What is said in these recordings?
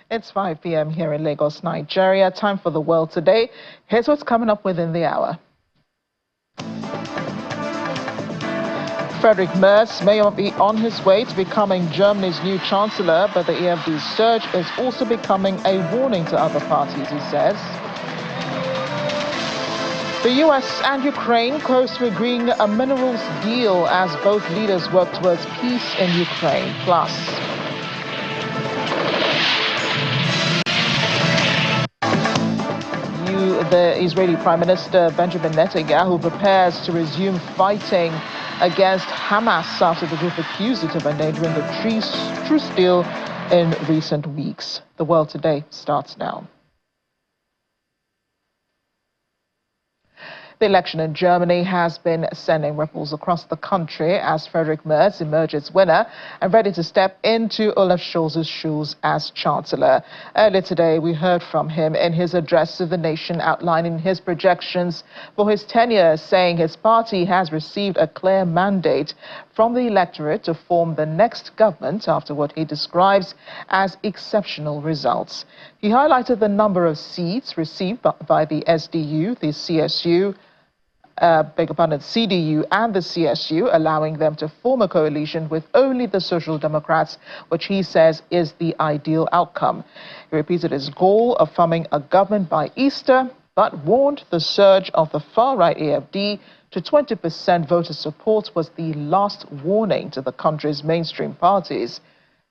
It's 5 p.m. here in Lagos, Nigeria. Time for the world today. Here's what's coming up within the hour. Friedrich Merz may be on his way to becoming Germany's new chancellor, but the EFD's surge is also becoming a warning to other parties, he says. The U.S. and Ukraine close to agreeing a minerals deal as both leaders work towards peace in Ukraine. Plus, the Israeli Prime Minister Benjamin Netanyahu prepares to resume fighting against Hamas after the group accused it of endangering the truce deal in recent weeks. The World Today starts now. The election in Germany has been sending ripples across the country as Friedrich Merz emerges winner and ready to step into Olaf Scholz's shoes as Chancellor. Earlier today, we heard from him in his address to the nation outlining his projections for his tenure, saying his party has received a clear mandate from the electorate to form the next government after what he describes as exceptional results. He highlighted the number of seats received by the SDU, the CSU, CDU and the CSU, allowing them to form a coalition with only the Social Democrats, which he says is the ideal outcome. He repeated his goal of forming a government by Easter, but warned the surge of the far-right AfD to 20% voter support was the last warning to the country's mainstream parties.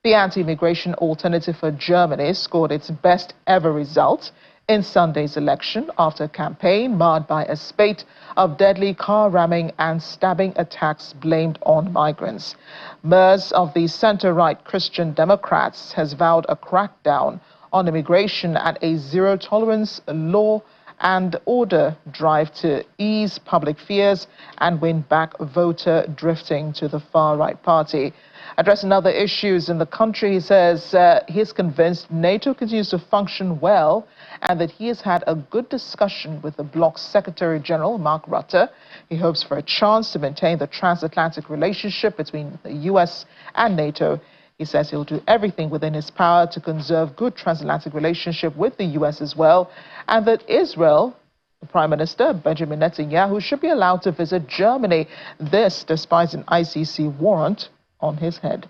The anti-immigration Alternative for Germany scored its best ever result in Sunday's election after a campaign marred by a spate of deadly car ramming and stabbing attacks blamed on migrants. Merz of the center-right Christian Democrats has vowed a crackdown on immigration and a zero-tolerance law and order drive to ease public fears and win back voter drifting to the far-right party. Addressing other issues in the country, he says he's convinced NATO continues to function well and that he has had a good discussion with the bloc's Secretary General, Mark Rutte. He hopes for a chance to maintain the transatlantic relationship between the U.S. and NATO. He says he'll do everything within his power to conserve good transatlantic relationship with the U.S. as well, and that Israel, the Prime Minister Benjamin Netanyahu, should be allowed to visit Germany. This despite an ICC warrant on his head.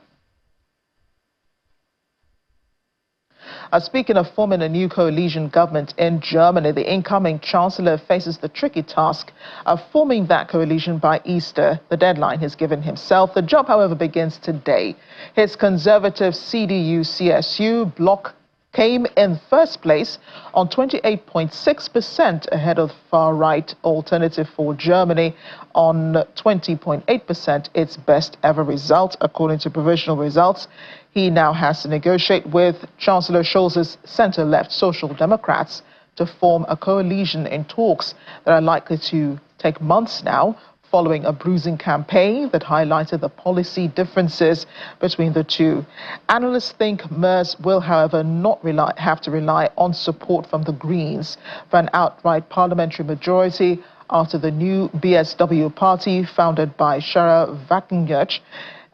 Speaking of forming a new coalition government in Germany, the incoming chancellor faces the tricky task of forming that coalition by Easter, the deadline he's given himself. The job, however, begins today. His conservative CDU-CSU bloc came in first place on 28.6% ahead of far-right Alternative for Germany on 20.8%, its best ever result, according to provisional results. He now has to negotiate with Chancellor Scholz's center-left Social Democrats to form a coalition in talks that are likely to take months now, following a bruising campaign that highlighted the policy differences between the two. Analysts think Merz will, however, not have to rely on support from the Greens for an outright parliamentary majority after the new BSW party, founded by Sarah Wagenknecht,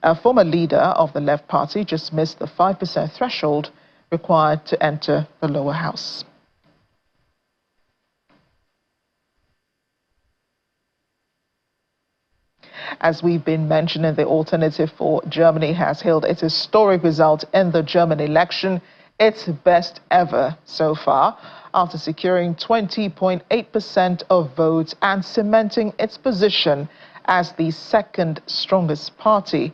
a former leader of the Left Party, just missed the 5% threshold required to enter the lower house. As we've been mentioning, the Alternative for Germany has hailed its historic result in the German election, its best ever so far, after securing 20.8% of votes and cementing its position as the second strongest party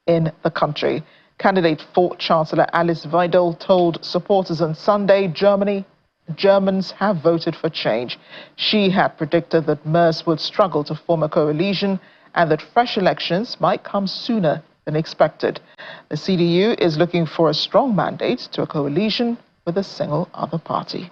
in the country. Candidate for Chancellor Alice Weidel told supporters on Sunday Germans have voted for change. She had predicted that Merz would struggle to form a coalition and that fresh elections might come sooner than expected. The CDU is looking for a strong mandate to a coalition with a single other party.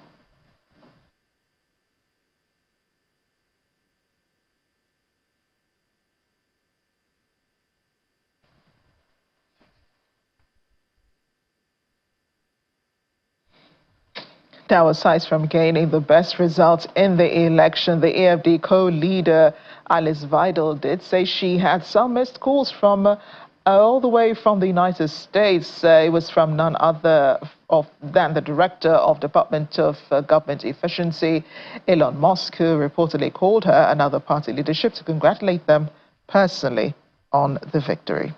Now, aside from gaining the best results in the election, the AfD co-leader Alice Weidel did say she had some missed calls from All the way from the United States, it was from none other than the Director of Department of Government Efficiency, Elon Musk, who reportedly called her and other party leadership to congratulate them personally on the victory.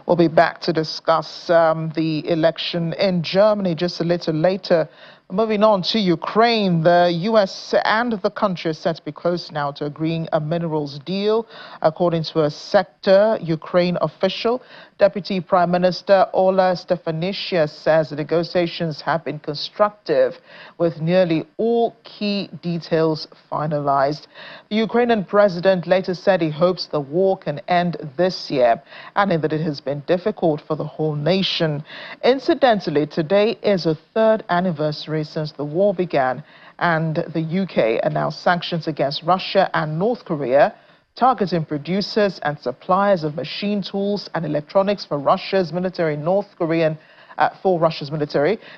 We'll be back to discuss the election in Germany just a little later. Moving on to Ukraine, the U.S. and the country are set to be close now to agreeing a minerals deal, according to a sector Ukraine official. Deputy Prime Minister Ola Stefanishyna says the negotiations have been constructive, with nearly all key details finalized. The Ukrainian president later said he hopes the war can end this year, adding that it has been difficult for the whole nation. Incidentally, today is the third anniversary since the war began, and the UK announced sanctions against Russia and North Korea, targeting producers and suppliers of machine tools and electronics for Russia's military.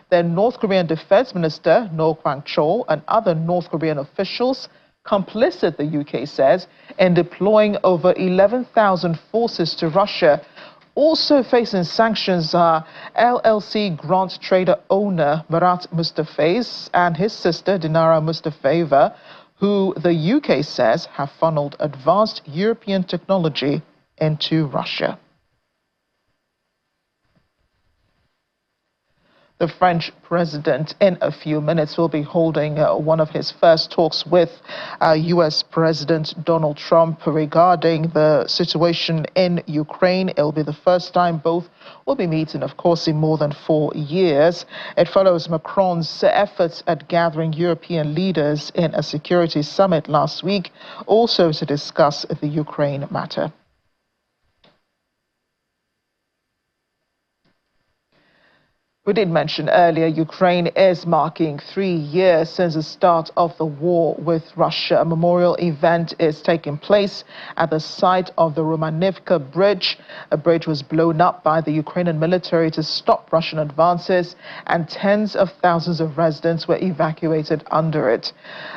Then North Korean Defense Minister No Kwang-chol and other North Korean officials complicit, the UK says, in deploying over 11,000 forces to Russia. Also facing sanctions are LLC Grant Trader owner Murat Mustafez and his sister Dinara Mustafeva, who the UK says have funneled advanced European technology into Russia. The French president in a few minutes will be holding one of his first talks with U.S. President Donald Trump regarding the situation in Ukraine. It will be the first time both will be meeting, of course, in more than 4 years. It follows Macron's efforts at gathering European leaders in a security summit last week, also to discuss the Ukraine matter. We did mention earlier, Ukraine is marking 3 years since the start of the war with Russia. A memorial event is taking place at the site of the Romanivka Bridge. A bridge was blown up by the Ukrainian military to stop Russian advances, and tens of thousands of residents were evacuated under it.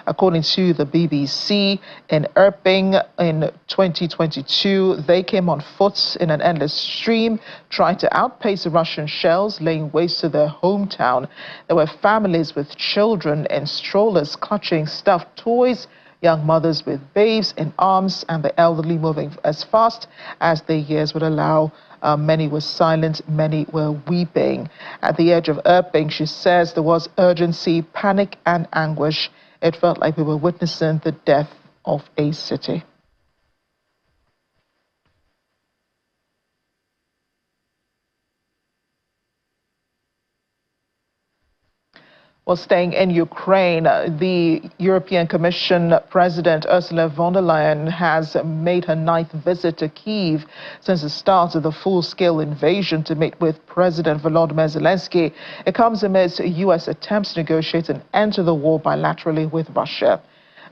According to the BBC, in Irpin in 2022, they came on foot in an endless stream, trying to outpace the Russian shells, laying waste to their hometown. There were families with children in strollers clutching stuffed toys, young mothers with babes in arms, and the elderly moving as fast as their years would allow. Many were silent, many were weeping. At the edge of Irpin, she says, there was urgency, panic, and anguish. It felt like we were witnessing the death of a city. Well, staying in Ukraine, the European Commission President Ursula von der Leyen has made her 9th visit to Kyiv since the start of the full-scale invasion to meet with President Volodymyr Zelensky. It comes amidst U.S. attempts to negotiate an end to the war bilaterally with Russia.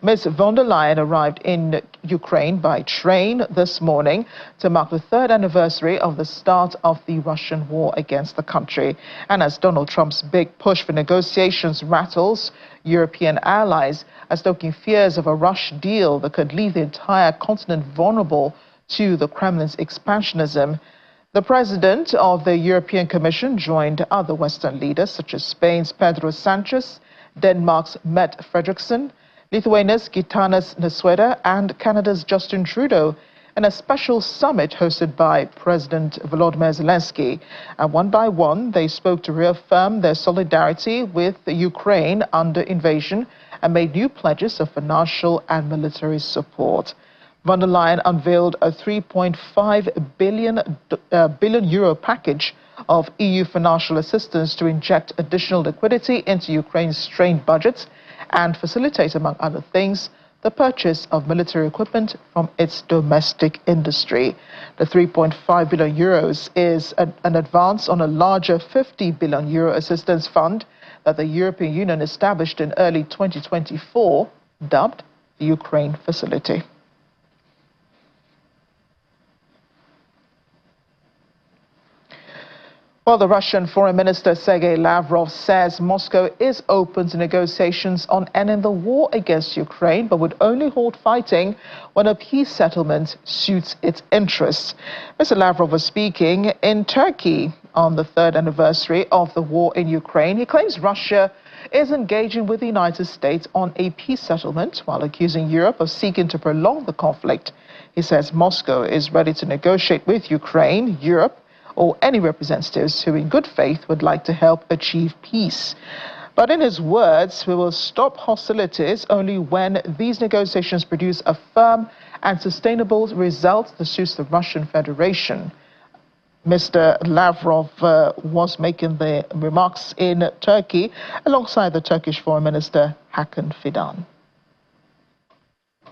Ms. von der Leyen arrived in Ukraine by train this morning to mark the 3rd anniversary of the start of the Russian war against the country. And as Donald Trump's big push for negotiations rattles, European allies are stoking fears of a rush deal that could leave the entire continent vulnerable to the Kremlin's expansionism. The president of the European Commission joined other Western leaders such as Spain's Pedro Sanchez, Denmark's Mette Frederiksen, Lithuania's Gitanas Nausėda, and Canada's Justin Trudeau in a special summit hosted by President Volodymyr Zelensky. And one by one, they spoke to reaffirm their solidarity with Ukraine under invasion and made new pledges of financial and military support. Von der Leyen unveiled a 3.5 billion euro package of EU financial assistance to inject additional liquidity into Ukraine's strained budgets and facilitate, among other things, the purchase of military equipment from its domestic industry. The 3.5 billion euros is an advance on a larger 50 billion euro assistance fund that the European Union established in early 2024, dubbed the Ukraine Facility. Well, the Russian Foreign Minister Sergei Lavrov says Moscow is open to negotiations on ending the war against Ukraine, but would only halt fighting when a peace settlement suits its interests. Mr. Lavrov was speaking in Turkey on the third anniversary of the war in Ukraine. He claims Russia is engaging with the United States on a peace settlement while accusing Europe of seeking to prolong the conflict. He says Moscow is ready to negotiate with Ukraine, Europe, or any representatives who in good faith would like to help achieve peace. But in his words, we will stop hostilities only when these negotiations produce a firm and sustainable result that suits the Russian Federation. Mr. Lavrov was making the remarks in Turkey alongside the Turkish Foreign Minister Hakan Fidan.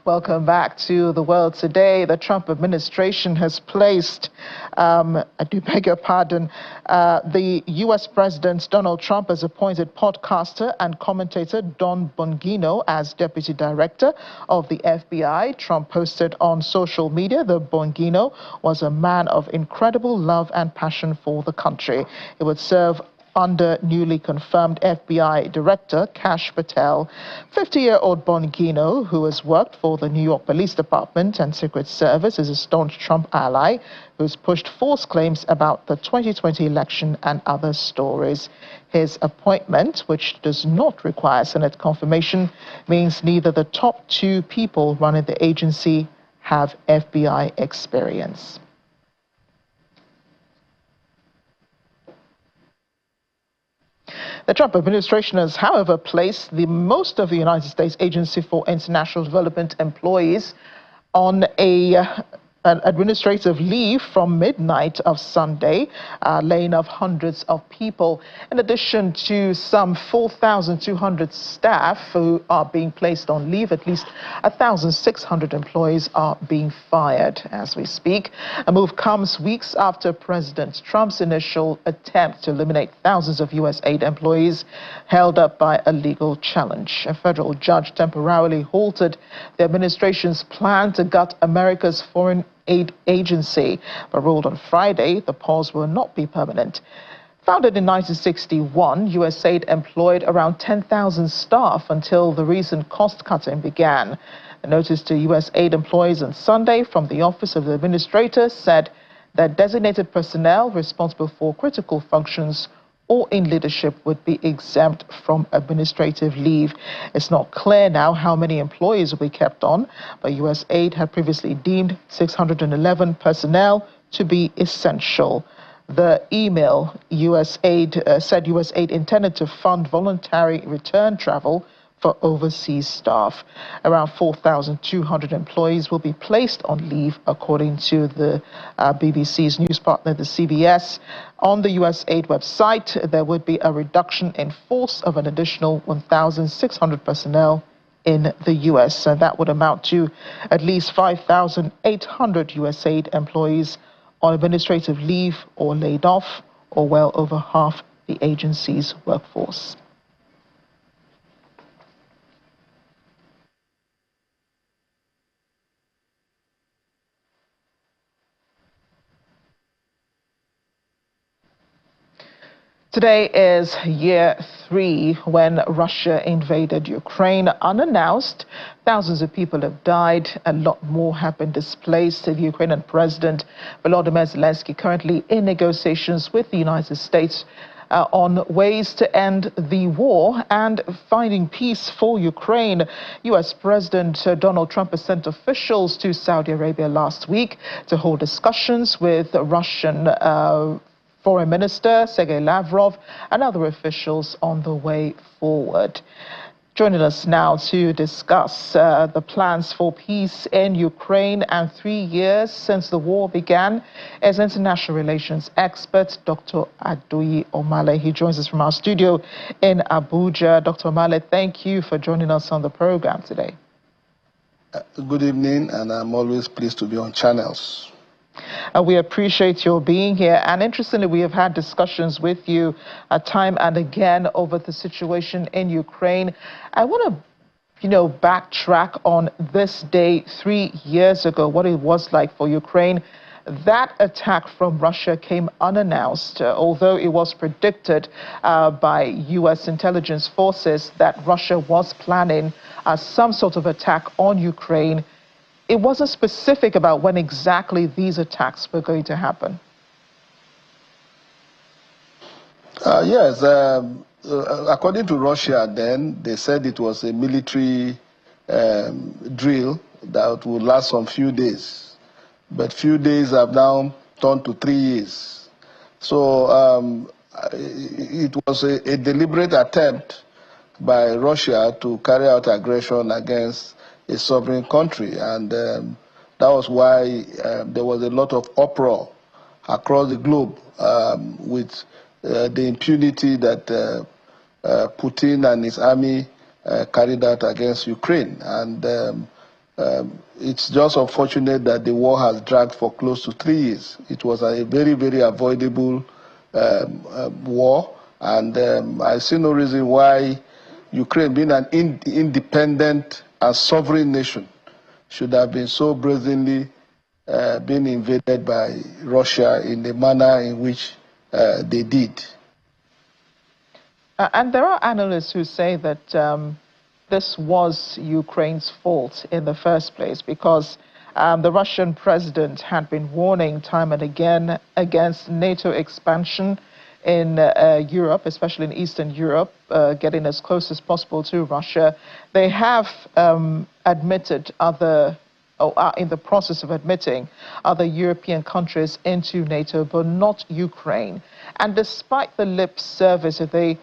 Welcome back to the world today. The Trump administration has placed, I do beg your pardon, the U.S. President Donald Trump has appointed podcaster and commentator Don Bongino as deputy director of the FBI. Trump posted on social media that Bongino was a man of incredible love and passion for the country. He would serve under newly confirmed FBI Director Kash Patel. 50-year-old Bongino, who has worked for the New York Police Department and Secret Service, is a staunch Trump ally who's pushed false claims about the 2020 election and other stories. His appointment, which does not require Senate confirmation, means neither the top two people running the agency have FBI experience. The Trump administration has, however, placed most of the United States Agency for International Development employees on an administrative leave from midnight of Sunday, laying off hundreds of people, in addition to some 4,200 staff who are being placed on leave. At least 1,600 employees are being fired as we speak. A move comes weeks after President Trump's initial attempt to eliminate thousands of U.S. aid employees held up by a legal challenge. A federal judge temporarily halted the administration's plan to gut America's foreign aid agency, but ruled on Friday the pause will not be permanent. Founded in 1961, USAID employed around 10,000 staff until the recent cost-cutting began. A notice to U.S. aid employees on Sunday from the Office of the Administrator said that designated personnel responsible for critical functions or in leadership would be exempt from administrative leave. It's not clear now how many employees will be kept on, but USAID had previously deemed 611 personnel to be essential. The email said USAID intended to fund voluntary return travel for overseas staff. Around 4,200 employees will be placed on leave, according to the BBC's news partner, the CBS. On the USAID website, there would be a reduction in force of an additional 1,600 personnel in the U.S. And that would amount to at least 5,800 USAID employees on administrative leave or laid off, or well over half the agency's workforce. Today is year 3 when Russia invaded Ukraine unannounced. Thousands of people have died. A lot more have been displaced. The Ukrainian President Volodymyr Zelensky currently in negotiations with the United States on ways to end the war and finding peace for Ukraine. U.S. President Donald Trump has sent officials to Saudi Arabia last week to hold discussions with Russian Foreign Minister Sergei Lavrov and other officials on the way forward. Joining us now to discuss the plans for peace in Ukraine and 3 years since the war began is international relations expert Dr. Adoyi Omale. He joins us from our studio in Abuja. Dr. Omale, thank you for joining us on the program today. Good evening, and I'm always pleased to be on channels. We appreciate your being here. And interestingly, we have had discussions with you time and again over the situation in Ukraine. I want to, backtrack on this day 3 years ago, what it was like for Ukraine That attack from Russia came unannounced, although it was predicted by U.S. intelligence forces that Russia was planning some sort of attack on Ukraine. It wasn't specific about when exactly these attacks were going to happen. Yes, according to Russia then, they said it was a military drill that would last some few days. But few days have now turned to 3 years. So it was a deliberate attempt by Russia to carry out aggression against a sovereign country. And that was why there was a lot of uproar across the globe with the impunity that Putin and his army carried out against Ukraine. And it's just unfortunate that the war has dragged for close to 3 years. It was a very, very avoidable war, and I see no reason why Ukraine, being an independent and sovereign nation, should have been so brazenly been invaded by Russia in the manner in which they did. And there are analysts who say that this was Ukraine's fault in the first place because the Russian president had been warning time and again against NATO expansion in Europe, especially in Eastern Europe, getting as close as possible to Russia. They have admitted or are in the process of admitting other European countries into NATO, but not Ukraine. And despite the lip service that they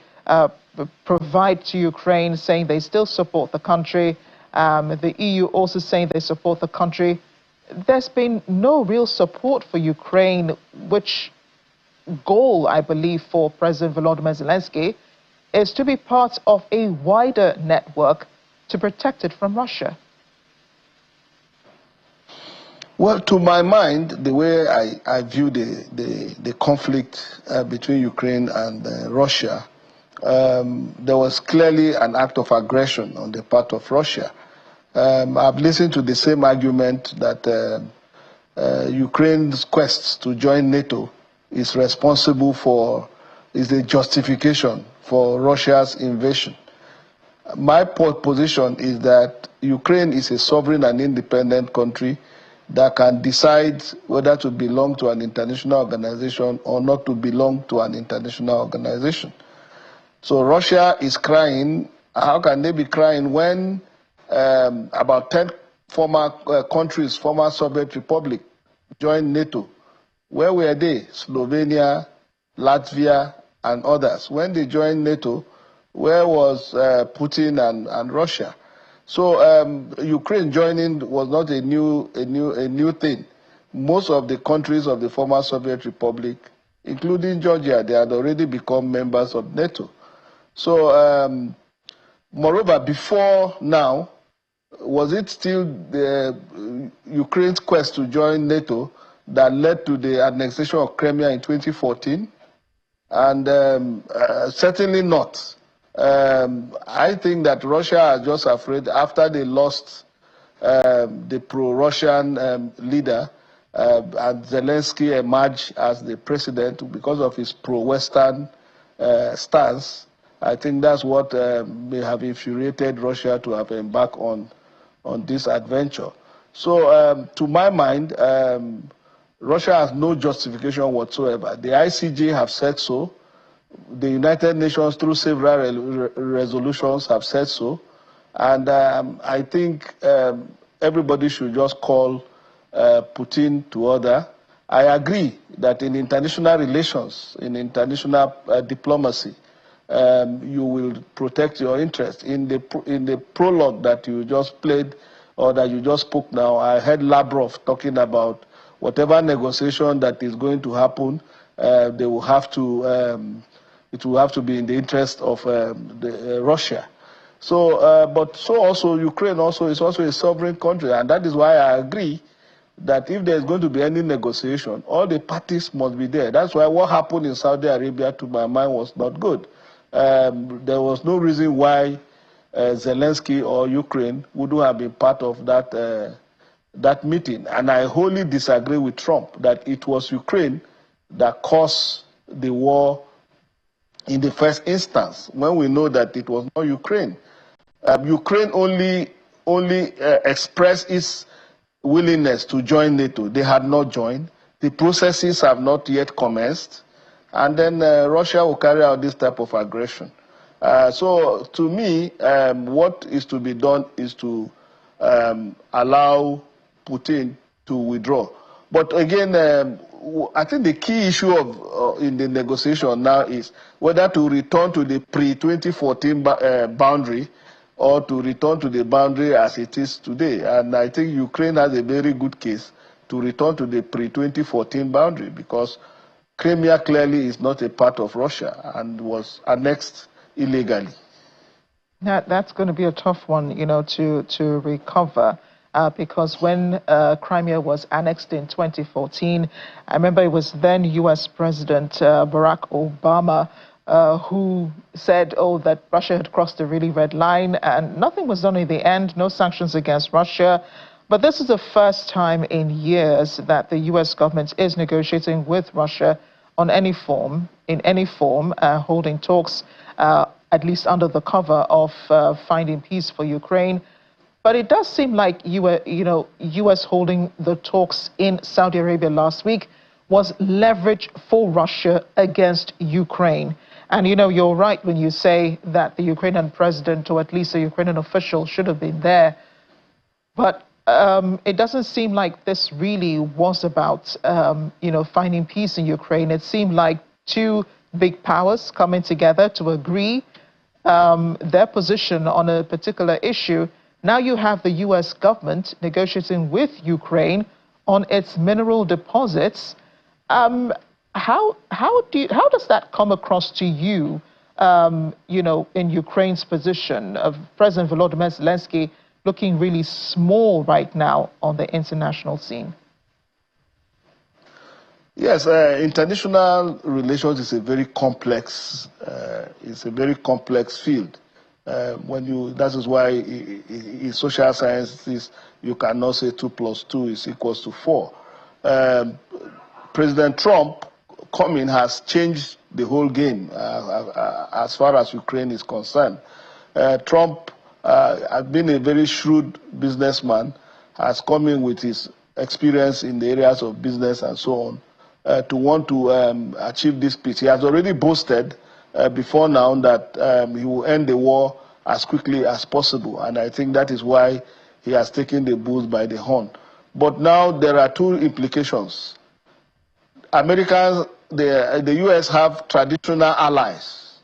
provide to Ukraine, saying they still support the country, the EU also saying they support the country, there's been no real support for Ukraine, which goal, I believe, for President Volodymyr Zelensky is to be part of a wider network to protect it from Russia. Well, to my mind, the way I view the conflict between Ukraine and Russia, there was clearly an act of aggression on the part of Russia. I've listened to the same argument that Ukraine's quest to join NATO is responsible for, is the justification for Russia's invasion. My position is that Ukraine is a sovereign and independent country that can decide whether to belong to an international organization or not to belong to an international organization. So Russia is crying. How can they be crying when about 10 former countries, former Soviet republic, joined NATO? Where were they? Slovenia, Latvia, and others. When they joined NATO, where was Putin and Russia? So Ukraine joining was not a new thing. Most of the countries of the former Soviet republic, including Georgia, they had already become members of NATO. So, moreover, before now, was it still Ukraine's quest to join NATO that led to the annexation of Crimea in 2014? And certainly not. I think that Russia is just afraid after they lost the pro-Russian leader and Zelensky emerged as the president because of his pro-Western stance. I think that's what may have infuriated Russia to have embarked on this adventure. So to my mind, Russia has no justification whatsoever. The ICJ have said so. The United Nations, through several resolutions, have said so. And I think everybody should just call Putin to order. I agree that in international relations, in international diplomacy, you will protect your interest. In the prologue that you just played or that you just spoke now, I heard Lavrov talking about whatever negotiation that is going to happen, they will have to. It will have to be in the interest of Russia. So, but so also Ukraine also is also a sovereign country, and that is why I agree that if there is going to be any negotiation, all the parties must be there. That's why what happened in Saudi Arabia, to my mind, was not good. There was no reason why Zelensky or Ukraine wouldn't have been part of that that meeting. And I wholly disagree with Trump that it was Ukraine that caused the war in the first instance, when we know that it was not Ukraine. Ukraine only expressed its willingness to join NATO. They had not joined. The processes have not yet commenced. And then Russia will carry out this type of aggression. So to me, what is to be done is to allow Putin to withdraw. But again, I think the key issue in the negotiation now is whether to return to the pre-2014 boundary or to return to the boundary as it is today. And I think Ukraine has a very good case to return to the pre-2014 boundary, because Crimea clearly is not a part of Russia and was annexed illegally. That's going to be a tough one, to recover. Because when Crimea was annexed in 2014, I remember it was then U.S. President Barack Obama who said, that Russia had crossed a really red line, and nothing was done in the end, no sanctions against Russia. But this is the first time in years that the U.S. government is negotiating with Russia in any form, holding talks, at least under the cover of finding peace for Ukraine. But it does seem like U.S. holding the talks in Saudi Arabia last week was leverage for Russia against Ukraine. And you're right when you say that the Ukrainian president, or at least a Ukrainian official, should have been there. But it doesn't seem like this really was about finding peace in Ukraine. It seemed like two big powers coming together to agree their position on a particular issue. Now you have the U.S. government negotiating with Ukraine on its mineral deposits. How does that come across to you? In Ukraine's position of President Volodymyr Zelensky looking really small right now on the international scene. Yes, international relations is a very complex. Field. That is why in social sciences you cannot say 2 + 2 = 4. President Trump coming has changed the whole game as far as Ukraine is concerned. Trump has been a very shrewd businessman, has come in with his experience in the areas of business and so on to want to achieve this peace. He has already boasted before now that he will end the war as quickly as possible, and I think that is why he has taken the bull by the horn. But now there are two implications. Americans, the U.S. have traditional allies,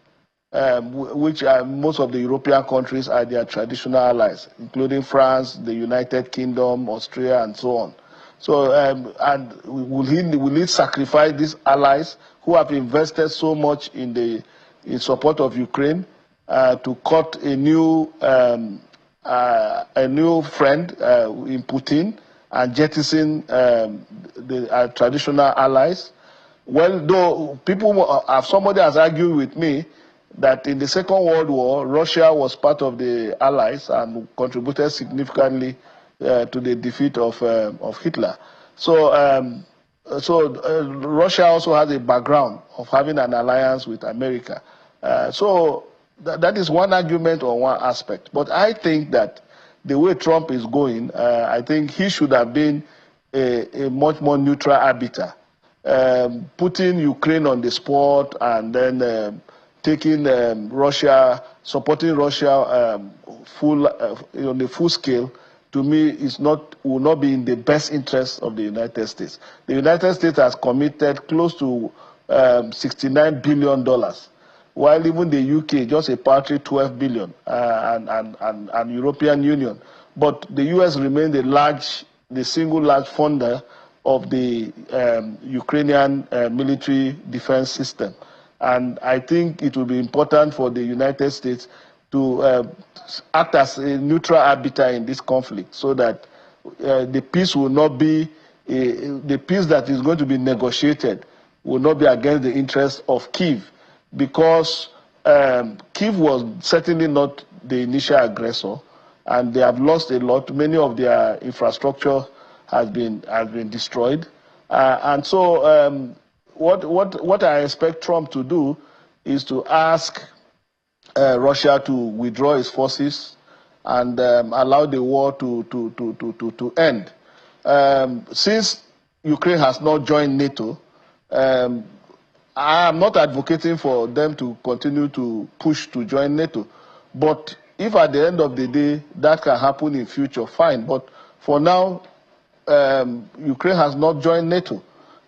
which are most of the European countries are their traditional allies, including France, the United Kingdom, Austria, and so on. So, and will he sacrifice these allies who have invested so much in support of Ukraine to cut a new friend in Putin and jettison the traditional allies? Well, though somebody has argued with me that in the Second World War, Russia was part of the Allies and contributed significantly to the defeat of Hitler. So, Russia also has a background of having an alliance with America. So that is one argument or one aspect. But I think that the way Trump is going, I think he should have been a much more neutral arbiter, putting Ukraine on the spot and then taking supporting Russia on the full scale, to me will not be in the best interest of the United States. The United States has committed close to $69 billion, while even the UK just a paltry $12 billion, and European Union. But the US remains the single large funder of the Ukrainian military defense system. And I think it will be important for the United States to act as a neutral arbiter in this conflict, so that the peace will not be the peace that is going to be negotiated will not be against the interests of Kyiv, because Kyiv was certainly not the initial aggressor, and they have lost a lot. Many of their infrastructure has been destroyed. And so what I expect Trump to do is to ask Russia to withdraw its forces and allow the war to end. Since Ukraine has not joined NATO, I am not advocating for them to continue to push to join NATO. But if at the end of the day that can happen in future, fine. But for now, Ukraine has not joined NATO.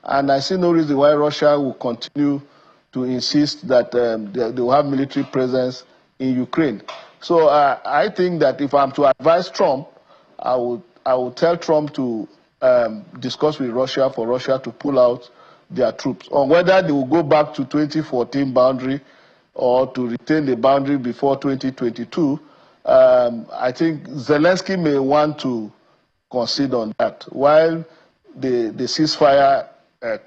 And I see no reason why Russia will continue to insist that they will have military presence in Ukraine. So I think that if I'm to advise Trump, I would tell Trump to discuss with Russia for Russia to pull out their troops. On whether they will go back to 2014 boundary or to retain the boundary before 2022, I think Zelensky may want to concede on that. While the ceasefire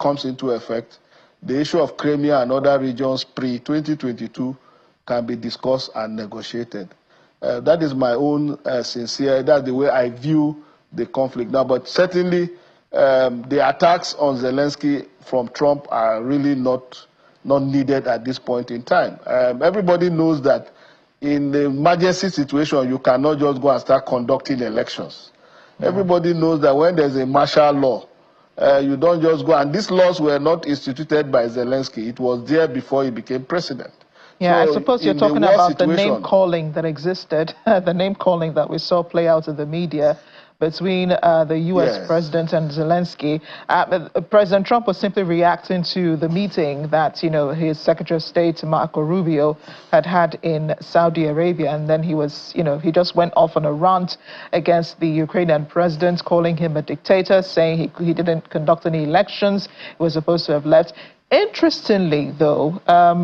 comes into effect, the issue of Crimea and other regions pre-2022 can be discussed and negotiated. That is my own sincere, that's the way I view the conflict now. But certainly, the attacks on Zelensky from Trump are really not needed at this point in time. Everybody knows that in the emergency situation, you cannot just go and start conducting elections. Yeah. Everybody knows that when there's a martial law, you don't just go, and these laws were not instituted by Zelensky. It was there before he became president. Yeah, so I suppose you're talking about the name-calling that existed, the name-calling that we saw play out in the media between the U.S. president and Zelensky. President Trump was simply reacting to the meeting that, his Secretary of State, Marco Rubio, had in Saudi Arabia. And then he was, he just went off on a rant against the Ukrainian president, calling him a dictator, saying he didn't conduct any elections. He was supposed to have left. Interestingly, though,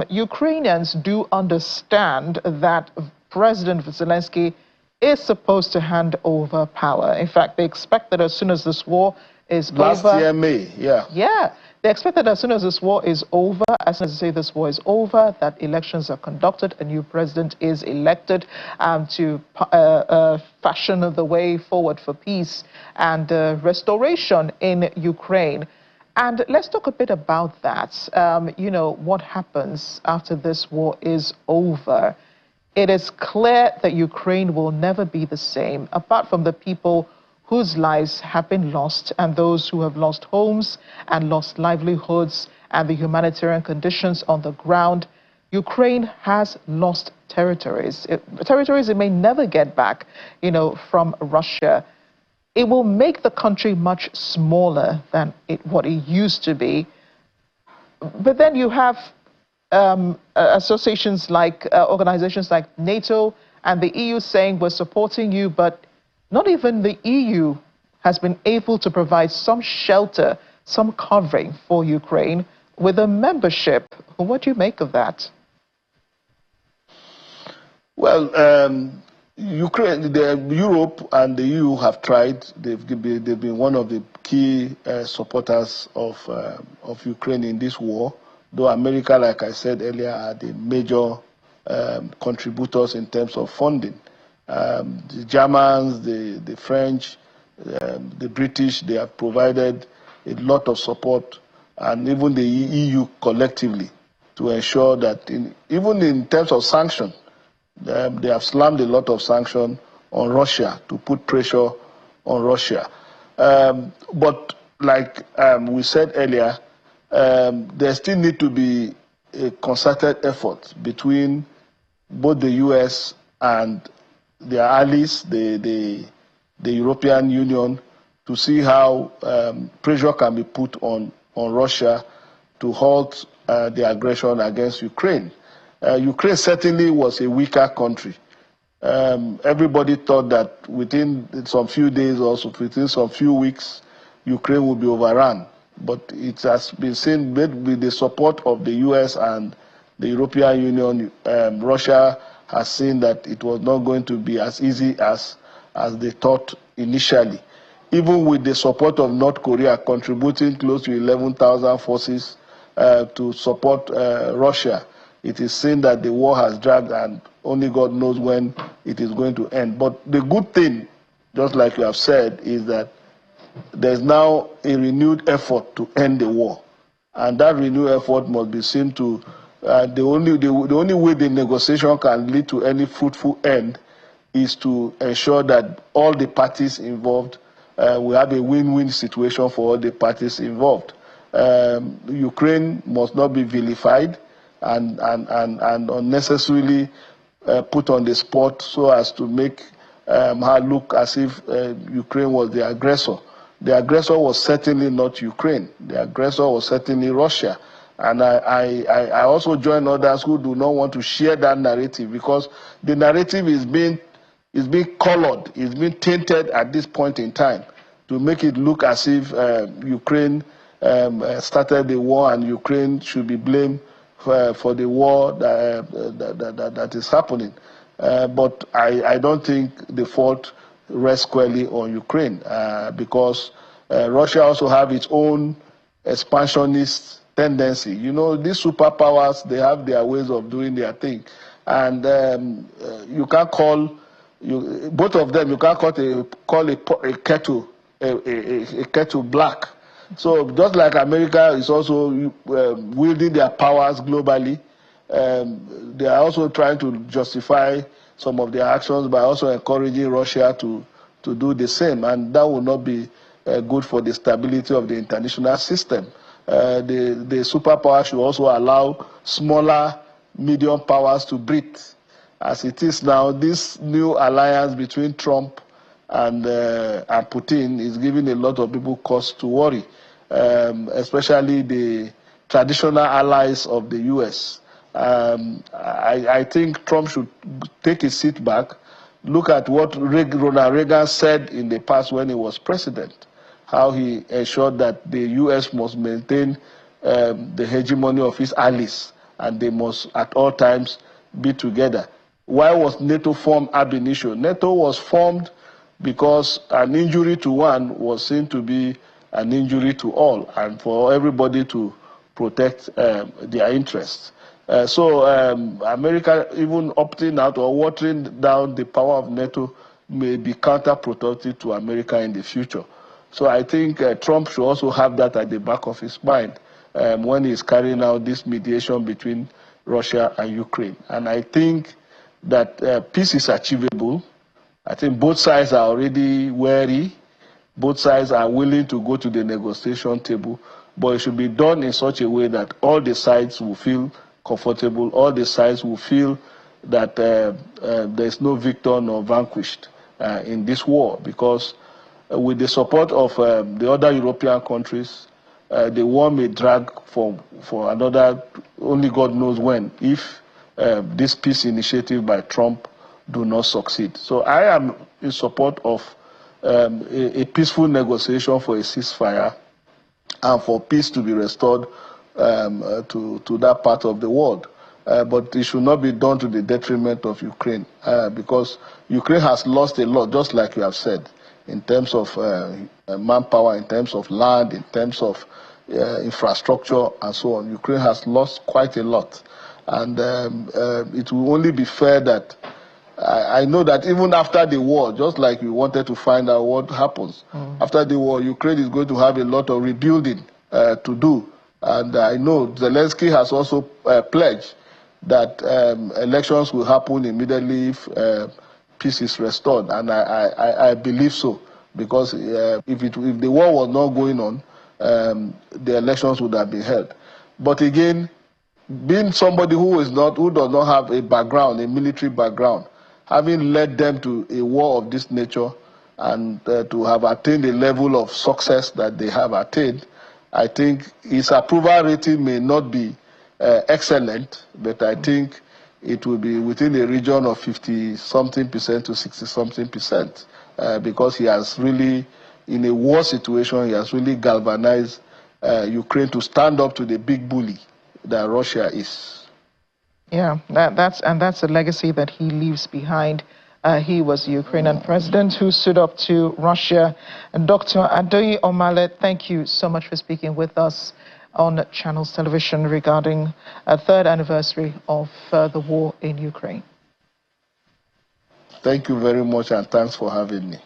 Ukrainians do understand that President Zelensky is supposed to hand over power. In fact, they expect that as soon as this war is over... Last year, May, yeah. Yeah. They expect that as soon as this war is over, as soon as they say this war is over, that elections are conducted, a new president is elected to fashion the way forward for peace and restoration in Ukraine. And let's talk a bit about that. What happens after this war is over. It is clear that Ukraine will never be the same, apart from the people whose lives have been lost and those who have lost homes and lost livelihoods and the humanitarian conditions on the ground. Ukraine has lost territories. Territories it may never get back, from Russia. It will make the country much smaller than what it used to be. But then you have associations like organizations like NATO and the EU saying we're supporting you, but not even the EU has been able to provide some shelter, some covering for Ukraine with a membership. What do you make of that? Well, Ukraine, Europe and the EU have tried. They've been one of the key supporters of Ukraine in this war. Though America, like I said earlier, are the major contributors in terms of funding. The Germans, the French, the British, they have provided a lot of support, and even the EU collectively, to ensure that even in terms of sanction, they have slammed a lot of sanction on Russia to put pressure on Russia. But like we said earlier, there still need to be a concerted effort between both the US and their allies, the European Union, to see how pressure can be put on Russia to halt the aggression against Ukraine. Ukraine certainly was a weaker country. Everybody thought that within some few days or within some few weeks, Ukraine would be overrun. But it has been seen with the support of the US and the European Union, Russia has seen that it was not going to be as easy as they thought initially. Even with the support of North Korea contributing close to 11,000 forces to support Russia, it is seen that the war has dragged and only God knows when it is going to end. But the good thing, just like you have said, is that there's now a renewed effort to end the war. And that renewed effort must be seen to, the only way the negotiation can lead to any fruitful end is to ensure that all the parties involved, we have a win-win situation for all the parties involved. Ukraine must not be vilified and unnecessarily put on the spot so as to make her look as if Ukraine was the aggressor. The aggressor was certainly not Ukraine. The aggressor was certainly Russia. And I also join others who do not want to share that narrative, because the narrative is being colored, is being tainted at this point in time to make it look as if Ukraine started the war and Ukraine should be blamed for the war that is happening. But I don't think the fault rests squarely on Ukraine, because Russia also have its own expansionist tendency. You know, these superpowers, they have their ways of doing their thing. And you can't call, both of them, you can't call a kettle a kettle black. So just like America is also wielding their powers globally, they are also trying to justify some of their actions by also encouraging Russia to do the same, and that will not be good for the stability of the international system. The superpower should also allow smaller, medium powers to breathe. As it is now, this new alliance between Trump and Putin is giving a lot of people cause to worry, especially the traditional allies of the U.S. I think Trump should take a seat back, look at what Ronald Reagan said in the past when he was president, how he ensured that the U.S. must maintain the hegemony of its allies, and they must at all times be together. Why was NATO formed ab initio? NATO was formed because an injury to one was seen to be an injury to all, and for everybody to protect their interests. So America even opting out or watering down the power of NATO may be counterproductive to America in the future. So I think Trump should also have that at the back of his mind when he's carrying out this mediation between Russia and Ukraine. And I think that peace is achievable. I think both sides are already wary. Both sides are willing to go to the negotiation table, but it should be done in such a way that all the sides will feel comfortable, all the sides will feel that there's no victor nor vanquished in this war, because with the support of the other European countries, the war may drag for another, only God knows when, if this peace initiative by Trump do not succeed. So I am in support of a peaceful negotiation for a ceasefire and for peace to be restored to that part of the world. But it should not be done to the detriment of Ukraine, because Ukraine has lost a lot, just like you have said, in terms of manpower, in terms of land, in terms of infrastructure, and so on. Ukraine has lost quite a lot. And it will only be fair that I know that even after the war, just like we wanted to find out what happens, after the war, Ukraine is going to have a lot of rebuilding to do. And I know Zelensky has also pledged that elections will happen immediately if peace is restored. And I believe so, because if the war was not going on, the elections would have been held. But again, being somebody who does not have a background, a military background, having led them to a war of this nature and to have attained a level of success that they have attained, I think his approval rating may not be excellent, but I think it will be within a region of 50-something% to 60-something%, because he has really, in a war situation, he has really galvanized Ukraine to stand up to the big bully that Russia is. Yeah, that's a legacy that he leaves behind. He was the Ukrainian president who stood up to Russia. And Dr. Adoyi Omale, thank you so much for speaking with us on Channels Television regarding a third anniversary of the war in Ukraine. Thank you very much, and thanks for having me.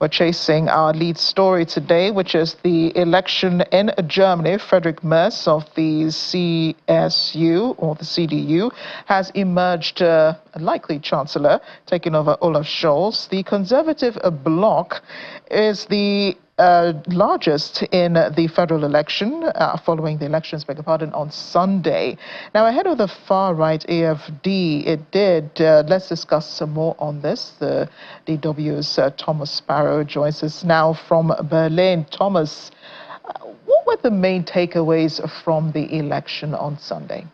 We're chasing our lead story today, which is the election in Germany. Friedrich Merz of the CSU, or the CDU, has emerged a likely chancellor, taking over Olaf Scholz. The conservative bloc is the largest in the federal election, following the elections, beg your pardon, on Sunday. Now, ahead of the far-right AFD, it did, let's discuss some more on this. The DW's Thomas Sparrow joins us now from Berlin. Thomas, what were the main takeaways from the election on Sunday?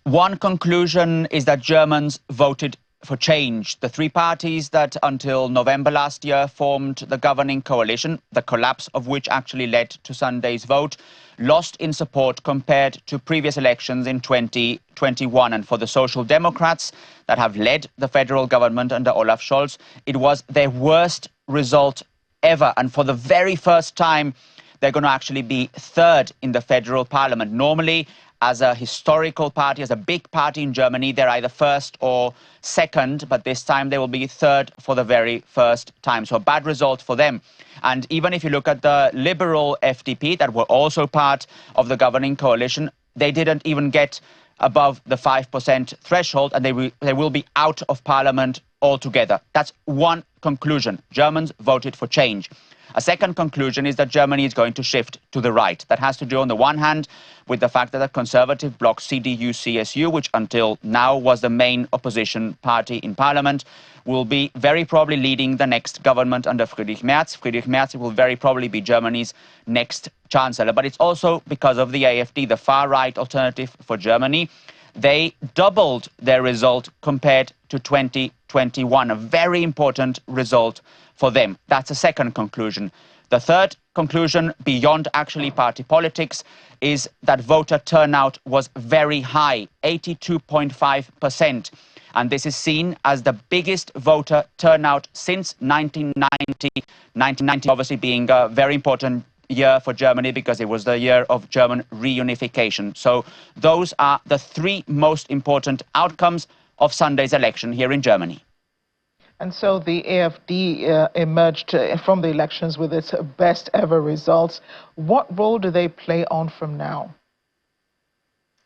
One conclusion is that Germans voted for change. The three parties that until November last year formed the governing coalition, the collapse of which actually led to Sunday's vote, lost in support compared to previous elections in 2021. And for the Social Democrats that have led the federal government under Olaf Scholz, it was their worst result ever. And for the very first time, they're going to actually be third in the federal parliament. Normally, as a historical party, as a big party in Germany, they're either first or second, but this time they will be third for the very first time. So a bad result for them. And even if you look at the liberal FDP that were also part of the governing coalition, they didn't even get above the 5% threshold, and they will be out of parliament altogether. That's one conclusion. Germans voted for change. A second conclusion is that Germany is going to shift to the right. That has to do, on the one hand, with the fact that the conservative bloc CDU-CSU, which until now was the main opposition party in parliament, will be very probably leading the next government under Friedrich Merz. Friedrich Merz will very probably be Germany's next chancellor. But it's also because of the AfD, the far-right alternative for Germany. They doubled their result compared to 2021, a very important result for them. That's a second conclusion. The third conclusion, beyond actually party politics, is that voter turnout was very high, 82.5%. And this is seen as the biggest voter turnout since 1990. 1990 obviously being a very important year for Germany because it was the year of German reunification. So those are the three most important outcomes of Sunday's election here in Germany. And so the AfD emerged from the elections with its best ever results. What role do they play on from now?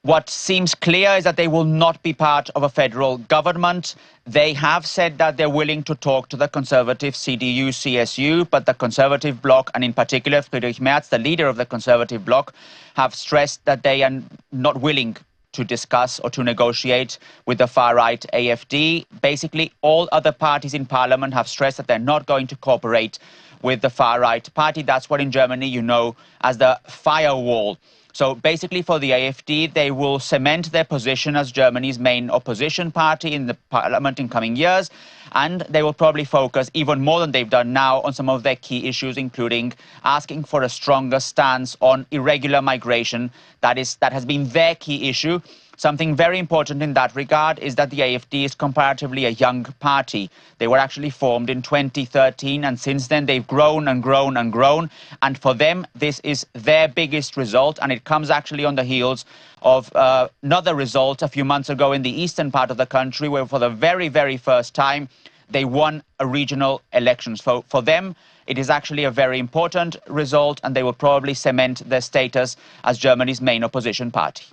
What seems clear is that they will not be part of a federal government. They have said that they're willing to talk to the conservative CDU-CSU, but the conservative bloc, and in particular Friedrich Merz, the leader of the conservative bloc, have stressed that they are not willing to discuss or to negotiate with the far-right AfD. Basically, all other parties in parliament have stressed that they're not going to cooperate with the far-right party. That's what in Germany you know as the firewall. So basically for the AfD, they will cement their position as Germany's main opposition party in the parliament in coming years, and they will probably focus even more than they've done now on some of their key issues, including asking for a stronger stance on irregular migration. That has been their key issue. Something very important in that regard is that the AfD is comparatively a young party. They were actually formed in 2013, and since then they've grown and grown and grown. And for them, this is their biggest result, and it comes actually on the heels of another result a few months ago in the eastern part of the country, where for the very, very first time, they won a regional election. So for them, it is actually a very important result, and they will probably cement their status as Germany's main opposition party.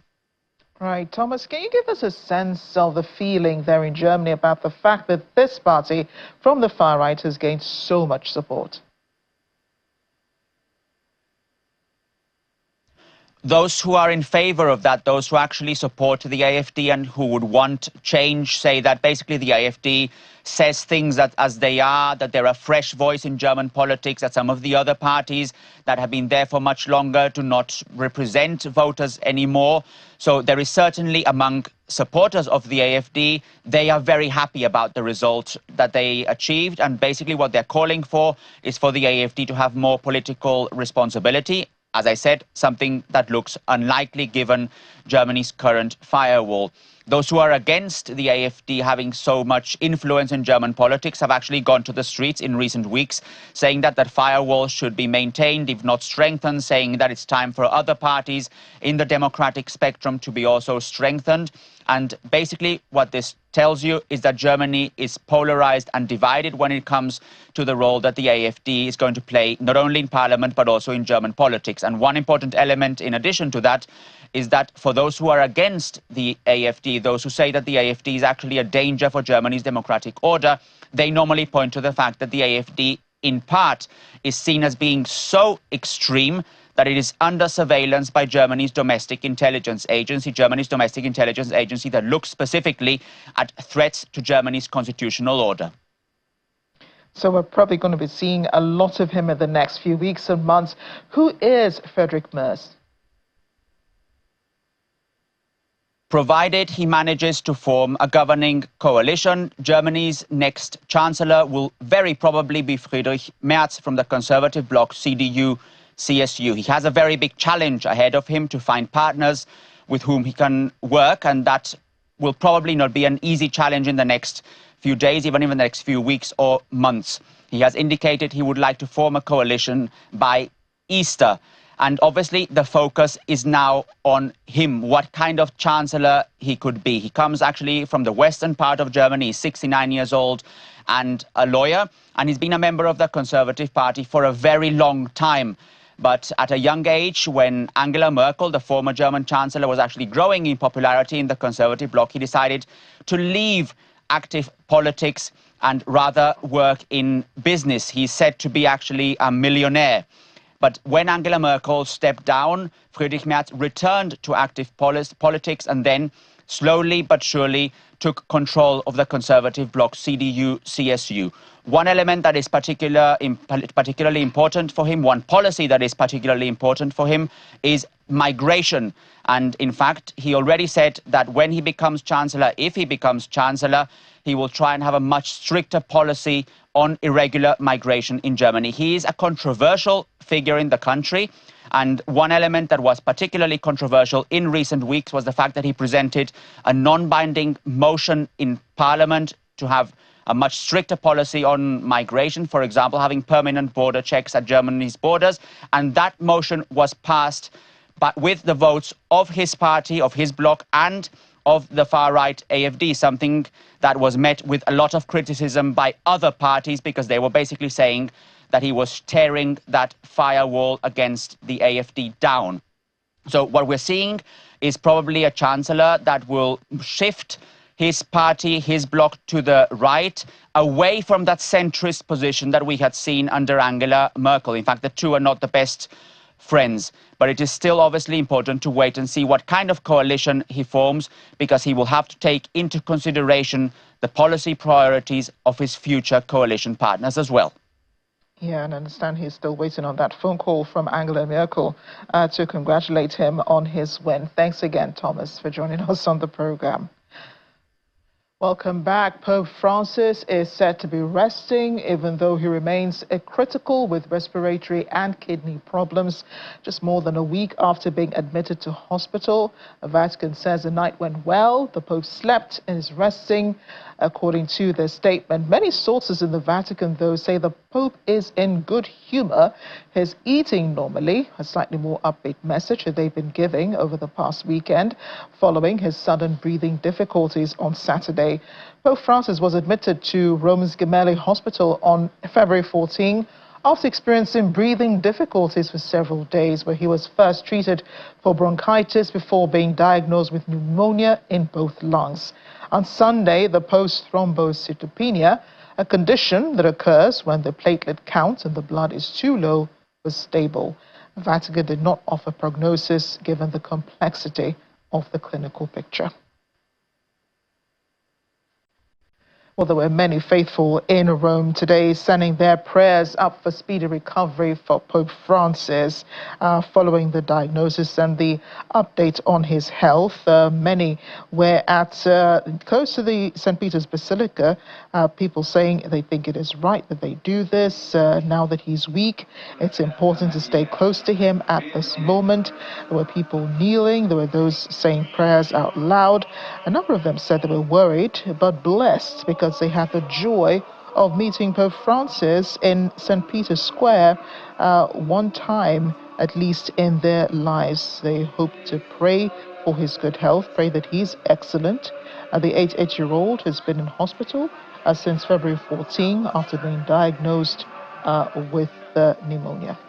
Right. Thomas, can you give us a sense of the feeling there in Germany about the fact that this party from the far right has gained so much support? Those who are in favor of that, those who actually support the AfD and who would want change, say that basically the AfD says things that as they are, that they're a fresh voice in German politics, that some of the other parties that have been there for much longer do not represent voters anymore. So there is certainly among supporters of the AfD, they are very happy about the result that they achieved. And basically what they're calling for is for the AfD to have more political responsibility. As I said, something that looks unlikely given Germany's current firewall. Those who are against the AfD having so much influence in German politics have actually gone to the streets in recent weeks, saying that that firewall should be maintained, if not strengthened, saying that it's time for other parties in the democratic spectrum to be also strengthened. And basically what this tells you is that Germany is polarized and divided when it comes to the role that the AfD is going to play, not only in parliament, but also in German politics. And one important element in addition to that is that for those who are against the AfD, those who say that the AfD is actually a danger for Germany's democratic order, they normally point to the fact that the AfD in part is seen as being so extreme that it is under surveillance by Germany's domestic intelligence agency, that looks specifically at threats to Germany's constitutional order. So we're probably going to be seeing a lot of him in the next few weeks and months. Who is Friedrich Merz? Provided he manages to form a governing coalition, Germany's next chancellor will very probably be Friedrich Merz from the conservative bloc CDU-CSU. He has a very big challenge ahead of him to find partners with whom he can work, and that will probably not be an easy challenge in the next few days, even in the next few weeks or months. He has indicated he would like to form a coalition by Easter. And obviously the focus is now on him, what kind of chancellor he could be. He comes actually from the western part of Germany, he's 69 years old and a lawyer, and he's been a member of the Conservative Party for a very long time. But at a young age, when Angela Merkel, the former German chancellor, was actually growing in popularity in the Conservative bloc, he decided to leave active politics and rather work in business. He's said to be actually a millionaire. But when Angela Merkel stepped down, Friedrich Merz returned to active politics and then slowly but surely took control of the conservative bloc CDU-CSU. One element that is particularly important for him, one policy that is particularly important for him is migration. And in fact, he already said that when he becomes chancellor, if he becomes chancellor, he will try and have a much stricter policy on irregular migration in Germany. He is a controversial figure in the country. And one element that was particularly controversial in recent weeks was the fact that he presented a non-binding motion in parliament to have a much stricter policy on migration, for example, having permanent border checks at Germany's borders. And that motion was passed, but with the votes of his party, of his bloc, and of the far-right AfD, something that was met with a lot of criticism by other parties because they were basically saying that he was tearing that firewall against the AfD down. So what we're seeing is probably a chancellor that will shift his party, his bloc to the right, away from that centrist position that we had seen under Angela Merkel. In fact, the two are not the best friends. But it is still obviously important to wait and see what kind of coalition he forms, because he will have to take into consideration the policy priorities of his future coalition partners as well. Yeah, and I understand he's still waiting on that phone call from Angela Merkel to congratulate him on his win. Thanks again, Thomas, for joining us on the program. Welcome back. Pope Francis is said to be resting, even though he remains critical with respiratory and kidney problems. Just more than a week after being admitted to hospital, the Vatican says the night went well. The Pope slept and is resting, according to the statement. Many sources in the Vatican, though, say the Pope is in good humor. He's eating normally, a slightly more upbeat message that they've been giving over the past weekend, following his sudden breathing difficulties on Saturday. Pope Francis was admitted to Rome's Gemelli Hospital on February 14 after experiencing breathing difficulties for several days, where he was first treated for bronchitis before being diagnosed with pneumonia in both lungs. On Sunday, the post-thrombocytopenia, a condition that occurs when the platelet count in the blood is too low, was stable. The Vatican did not offer prognosis given the complexity of the clinical picture. Well, there were many faithful in Rome today sending their prayers up for speedy recovery for Pope Francis following the diagnosis and the update on his health. Many were at close to the St. Peter's Basilica, people saying they think it is right that they do this now that he's weak. It's important to stay close to him at this moment. There were people kneeling. There were those saying prayers out loud. A number of them said they were worried but blessed because they had the joy of meeting Pope Francis in St. Peter's Square one time, at least in their lives. They hope to pray for his good health, pray that he's excellent. The 88-year-old has been in hospital since February 14 after being diagnosed with pneumonia.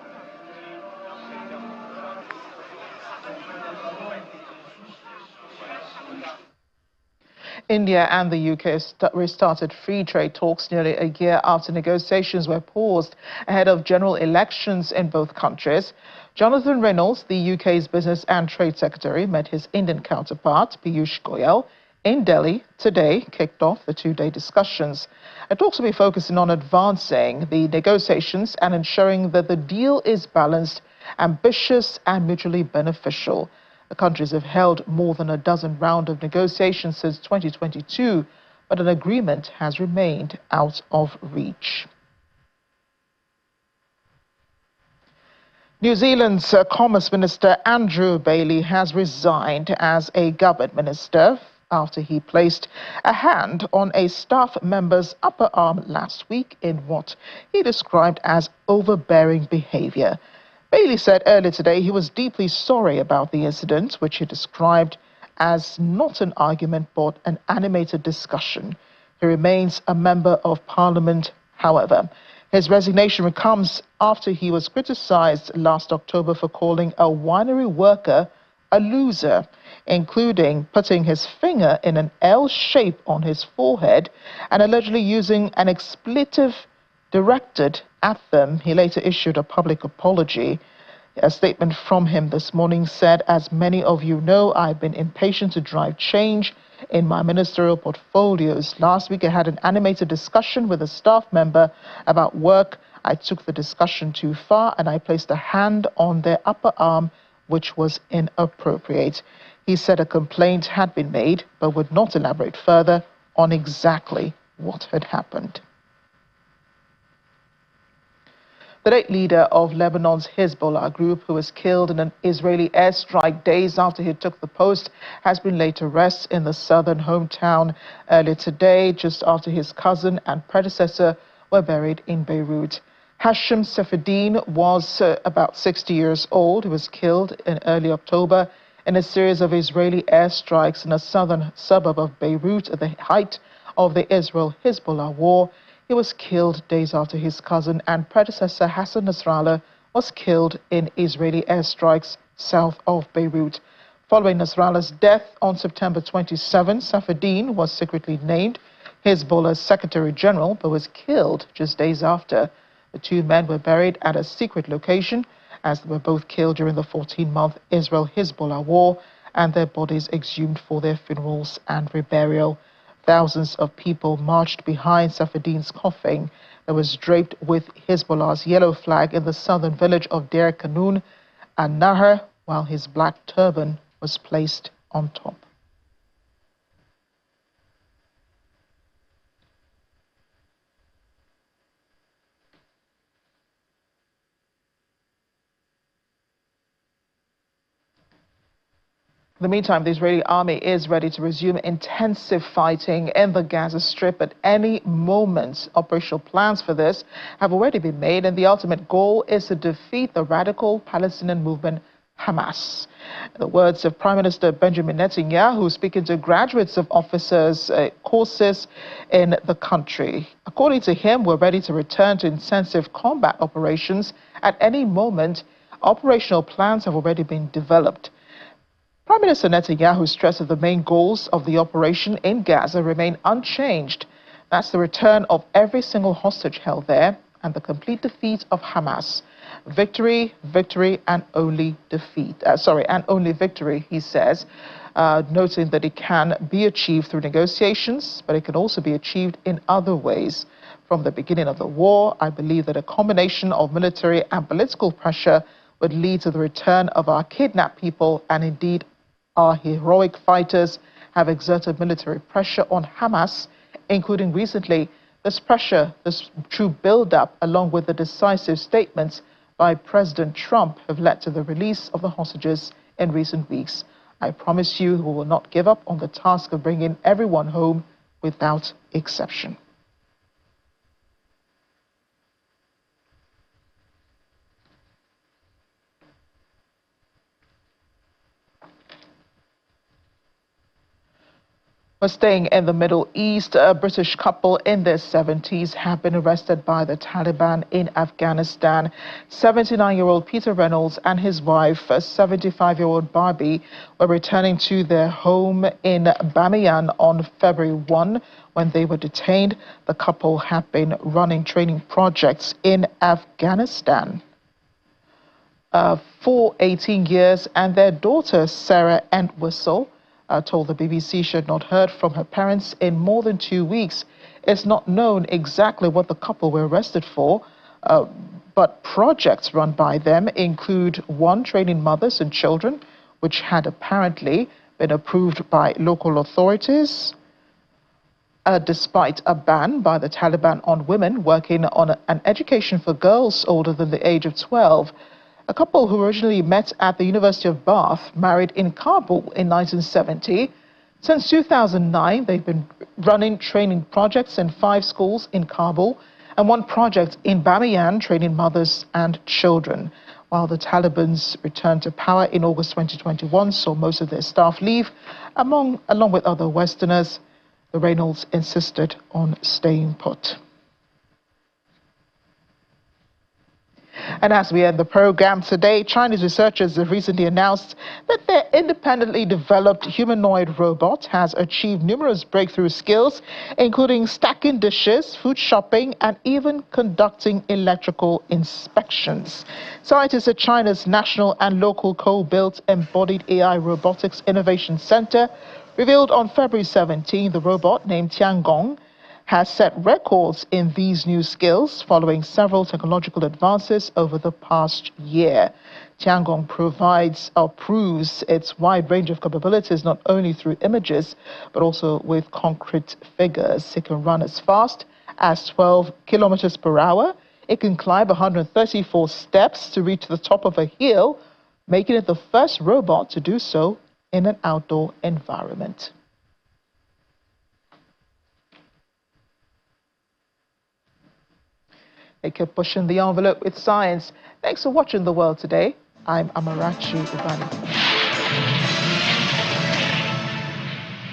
India and the UK restarted free trade talks nearly a year after negotiations were paused ahead of general elections in both countries. Jonathan Reynolds, the UK's Business and Trade Secretary, met his Indian counterpart, Piyush Goyal, in Delhi today, kicked off the two-day discussions. The talks will be focusing on advancing the negotiations and ensuring that the deal is balanced, ambitious and mutually beneficial. The countries have held more than a dozen rounds of negotiations since 2022, but an agreement has remained out of reach. New Zealand's Commerce Minister Andrew Bailey has resigned as a government minister after he placed a hand on a staff member's upper arm last week in what he described as overbearing behavior. Bailey said earlier today he was deeply sorry about the incident, which he described as not an argument but an animated discussion. He remains a member of Parliament, however. His resignation comes after he was criticized last October for calling a winery worker a loser, including putting his finger in an L shape on his forehead and allegedly using an expletive directed at them. He later issued a public apology. A statement from him this morning said, "As many of you know, I've been impatient to drive change in my ministerial portfolios. Last week I had an animated discussion with a staff member about work. I took the discussion too far and I placed a hand on their upper arm, which was inappropriate." He said a complaint had been made but would not elaborate further on exactly what had happened. The late leader of Lebanon's Hezbollah group, who was killed in an Israeli airstrike days after he took the post, has been laid to rest in the southern hometown earlier today, just after his cousin and predecessor were buried in Beirut. Hashem Safieddine was about 60 years old. He was killed in early October in a series of Israeli airstrikes in a southern suburb of Beirut at the height of the Israel-Hezbollah war. He was killed days after his cousin and predecessor Hassan Nasrallah was killed in Israeli airstrikes south of Beirut. Following Nasrallah's death on September 27, Safieddine was secretly named Hezbollah's Secretary General but was killed just days after. The two men were buried at a secret location as they were both killed during the 14-month Israel-Hezbollah war and their bodies exhumed for their funerals and reburial. Thousands of people marched behind Safeddine's coffin that was draped with Hezbollah's yellow flag in the southern village of Deir Kanun and Nahar, while his black turban was placed on top. In the meantime, the Israeli army is ready to resume intensive fighting in the Gaza Strip at any moment. Operational plans for this have already been made, and the ultimate goal is to defeat the radical Palestinian movement Hamas. The words of Prime Minister Benjamin Netanyahu, speaking to graduates of officers' courses in the country. According to him, we're ready to return to intensive combat operations at any moment. Operational plans have already been developed. Prime Minister Netanyahu stressed that the main goals of the operation in Gaza remain unchanged. That's the return of every single hostage held there and the complete defeat of Hamas. Victory, victory, and only defeat. And only victory, he says, noting that it can be achieved through negotiations, but it can also be achieved in other ways. From the beginning of the war, I believe that a combination of military and political pressure would lead to the return of our kidnapped people, and indeed our heroic fighters have exerted military pressure on Hamas, including recently. This pressure, this true build-up, along with the decisive statements by President Trump, have led to the release of the hostages in recent weeks. I promise you we will not give up on the task of bringing everyone home without exception. We're staying in the Middle East. A British couple in their 70s have been arrested by the Taliban in Afghanistan. 79-year-old Peter Reynolds and his wife, 75-year-old Barbie, were returning to their home in Bamiyan on February 1 when they were detained. The couple have been running training projects in Afghanistan for 18 years, and their daughter, Sarah Entwistle, told the BBC she had not heard from her parents in more than 2 weeks. It's not known exactly what the couple were arrested for, but projects run by them include one training mothers and children, which had apparently been approved by local authorities, despite a ban by the Taliban on women working on an education for girls older than the age of 12. A couple who originally met at the University of Bath married in Kabul in 1970. Since 2009, they've been running training projects in 5 schools in Kabul and 1 project in Bamiyan, training mothers and children. While the Taliban's return to power in August 2021 saw most of their staff leave, along with other Westerners, the Reynolds insisted on staying put. And as we end the program today, Chinese researchers have recently announced that their independently developed humanoid robot has achieved numerous breakthrough skills, including stacking dishes, food shopping, and even conducting electrical inspections. Scientists at China's national and local co-built embodied AI robotics innovation center revealed on February 17 the robot, named Tiangong, has set records in these new skills following several technological advances over the past year. Tiangong proves its wide range of capabilities not only through images, but also with concrete figures. It can run as fast as 12 kilometers per hour. It can climb 134 steps to reach the top of a hill, making it the first robot to do so in an outdoor environment. They keep pushing the envelope with science. Thanks for watching The World Today. I'm Amarachi Ubani.